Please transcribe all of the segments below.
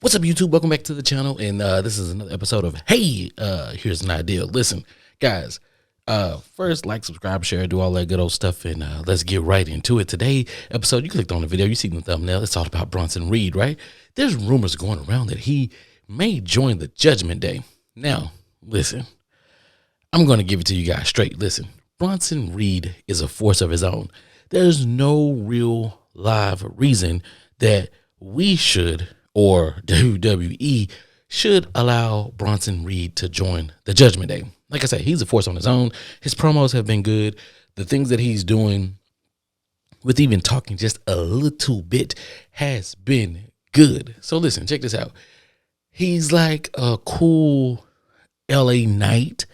What's up, YouTube? Welcome back to the channel, and this is another episode of Hey, here's an idea. Listen, guys, first, like, subscribe, share, do all that good old stuff, and let's get right into it. Today episode, you clicked on the video, you see the thumbnail, it's all about Bronson Reed, right? There's rumors going around that he may join the Judgment Day. Now, listen, I'm going to give it to you guys straight. Listen, Bronson Reed is a force of his own. There's no real live reason that we should, or WWE should, allow Bronson Reed to join the Judgment Day. Like I said, he's a force on his own. His promos have been good. The things that he's doing with even talking just a little bit has been good. So listen, check this out. He's like a cool LA Knight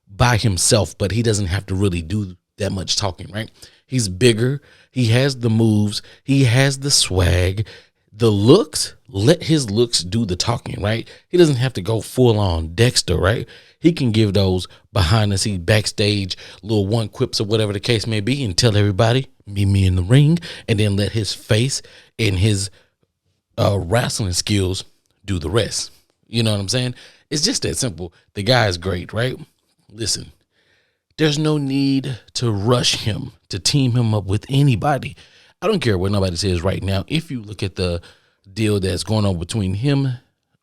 by himself, but he doesn't have to really do that much talking, right? He's bigger. He has the moves. He has the swag. The looks, let his looks do the talking, right? He doesn't have to go full on Dexter, right? He can give those behind the scenes, backstage, little one quips or whatever the case may be, and tell everybody, meet me in the ring, and then let his face and his wrestling skills do the rest. You know what I'm saying? It's just that simple. The guy is great, right? Listen, there's no need to rush him, to team him up with anybody. I don't care what nobody says right now. If you look at the deal that's going on between him,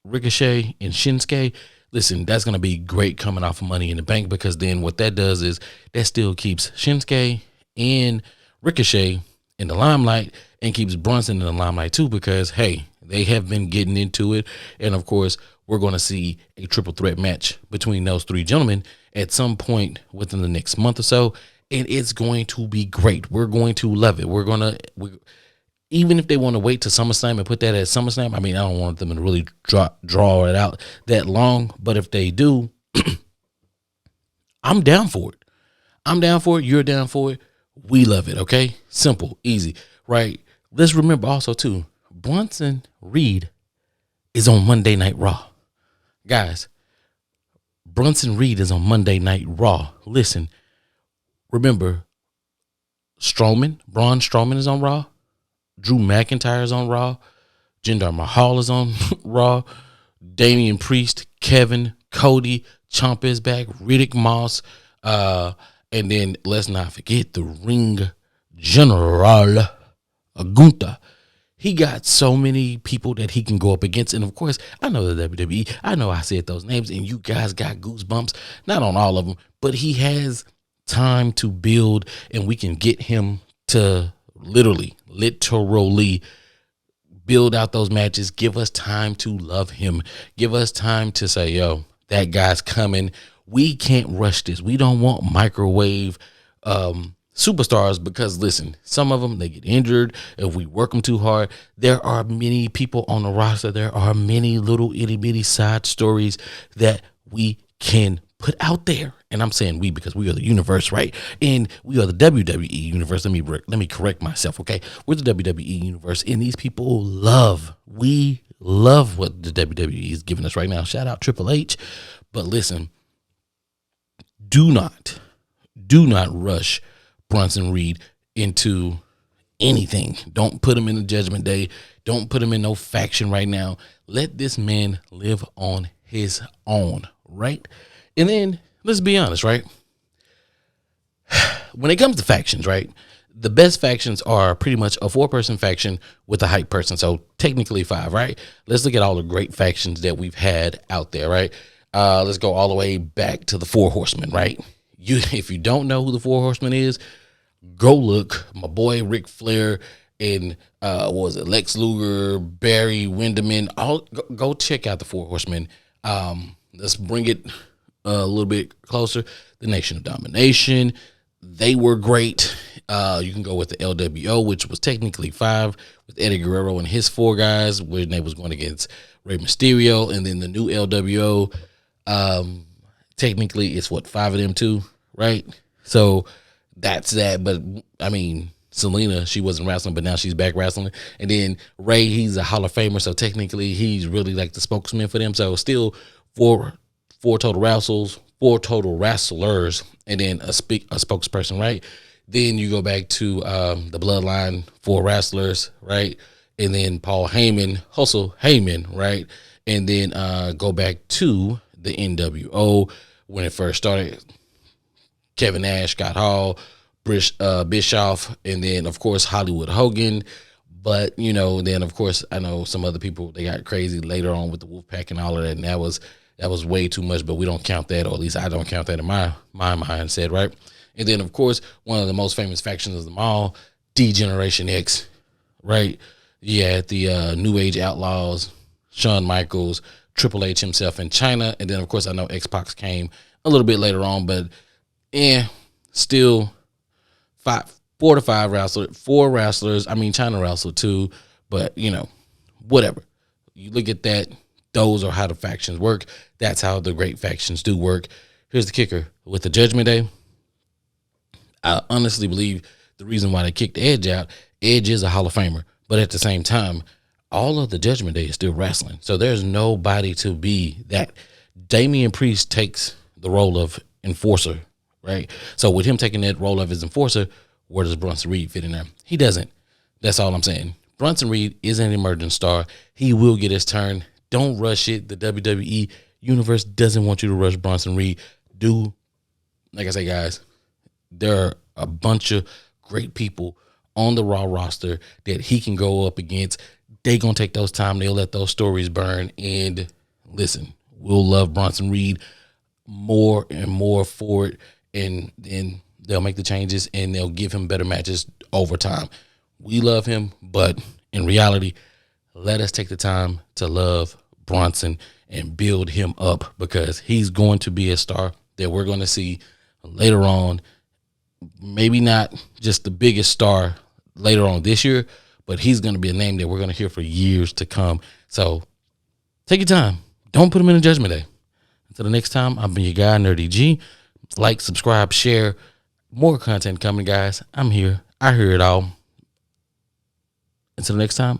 Ricochet, and Shinsuke, listen, that's going to be great coming off of Money in the Bank, because then what that does is that still keeps Shinsuke and Ricochet in the limelight and keeps Bronson in the limelight too, because, hey, they have been getting into it. And, of course, we're going to see a triple threat match between those three gentlemen at some point within the next month or so. And it's going to be great. We're going to love it. Even if they want to wait to SummerSlam and put that at SummerSlam, I mean, I don't want them to really draw it out that long. But if they do, I'm down for it. I'm down for it. You're down for it. We love it, okay? Simple, easy, right? Let's remember also, too, Bronson Reed is on Monday Night Raw. Guys, Bronson Reed is on Monday Night Raw. Listen. Remember, Braun Strowman is on Raw. Drew McIntyre is on Raw. Jinder Mahal is on Raw. Damian Priest, Kevin, Cody, Ciampa is back. Riddick Moss. And then let's not forget the Ring General, Gunther. He got so many people that he can go up against. And, of course, I know the WWE. I know I said those names, and you guys got goosebumps. Not on all of them, but he has time to build, and we can get him to literally build out those matches. Give us time to love him. Give us time to say, yo, that guy's coming. We can't rush this. We don't want microwave superstars, because listen, some of them, they get injured if we work them too hard. There are many people on the roster. There are many little itty bitty side stories that we can put out there. And I'm saying we, because we are the universe, right? And we are the WWE universe. Let me correct myself, okay? We're the WWE universe, and these people we love what the WWE is giving us right now. Shout out Triple H. But listen, do not rush Bronson Reed into anything. Don't put him in the Judgment Day. Don't put him in no faction right now. Let this man live on his own, right? And then, let's be honest, right? When it comes to factions, right, the best factions are pretty much a 4-person faction with a hype person. So technically 5, right? Let's look at all the great factions that we've had out there, right? Let's go all the way back to the 4 Horsemen, right? If you don't know who the 4 Horsemen is, go look. My boy Ric Flair and what was it, Lex Luger, Barry Windham, go check out the 4 Horsemen. Let's bring it a little bit closer. The Nation of Domination, they were great. You can go with the LWO, which was technically 5, with Eddie Guerrero and his 4 guys, when they was going against Rey Mysterio. And then the new LWO, technically it's 5 of them too, right? So that's that. But I mean, Selena, she wasn't wrestling, but now she's back wrestling. And then Ray, he's a Hall of Famer, so technically he's really like the spokesman for them. So still 4 total wrestles, 4 total wrestlers, and then a spokesperson, right? Then you go back to the Bloodline, 4 wrestlers, right? and then Paul Heyman, Hustle Heyman, right? And then go back to the NWO when it first started. Kevin Nash, Scott Hall, Bischoff, and then of course Hollywood Hogan. But then of course I know some other people, they got crazy later on with the Wolfpack and all of that, and that was way too much. But we don't count that, or at least I don't count that in my mindset, right? And then of course one of the most famous factions of them all, D-Generation X, right? You had the New Age Outlaws, Shawn Michaels, Triple H himself in China, and then of course I know X-Pac came a little bit later on, but still 4 to 5 wrestlers, 4 wrestlers. I mean, China wrestled too, but whatever. You look at that, those are how the factions work. That's how the great factions do work. Here's the kicker with the Judgment Day. I honestly believe the reason why they kicked Edge out, Edge is a Hall of Famer, but at the same time, all of the Judgment Day is still wrestling. So there's nobody to be that. Damian Priest takes the role of enforcer, right? So with him taking that role of his enforcer, where does Bronson Reed fit in there? He doesn't. That's all I'm saying. Bronson Reed is an emerging star. He will get his turn. Don't rush it. The WWE universe doesn't want you to rush Bronson Reed. Like I say, guys, there are a bunch of great people on the Raw roster that he can go up against. They gonna take those time. They'll let those stories burn. And listen, we'll love Bronson Reed more and more for it. And then they'll make the changes and they'll give him better matches over time. We love him, but in reality, let us take the time to love Bronson and build him up, because he's going to be a star that we're going to see later on. Maybe not just the biggest star later on this year, but he's going to be a name that we're going to hear for years to come. So take your time. Don't put him in a Judgment Day. Until the next time, I've been your guy, Nerdy G. Like, subscribe, share. More content coming, guys. I'm here. I hear it all. Until next time,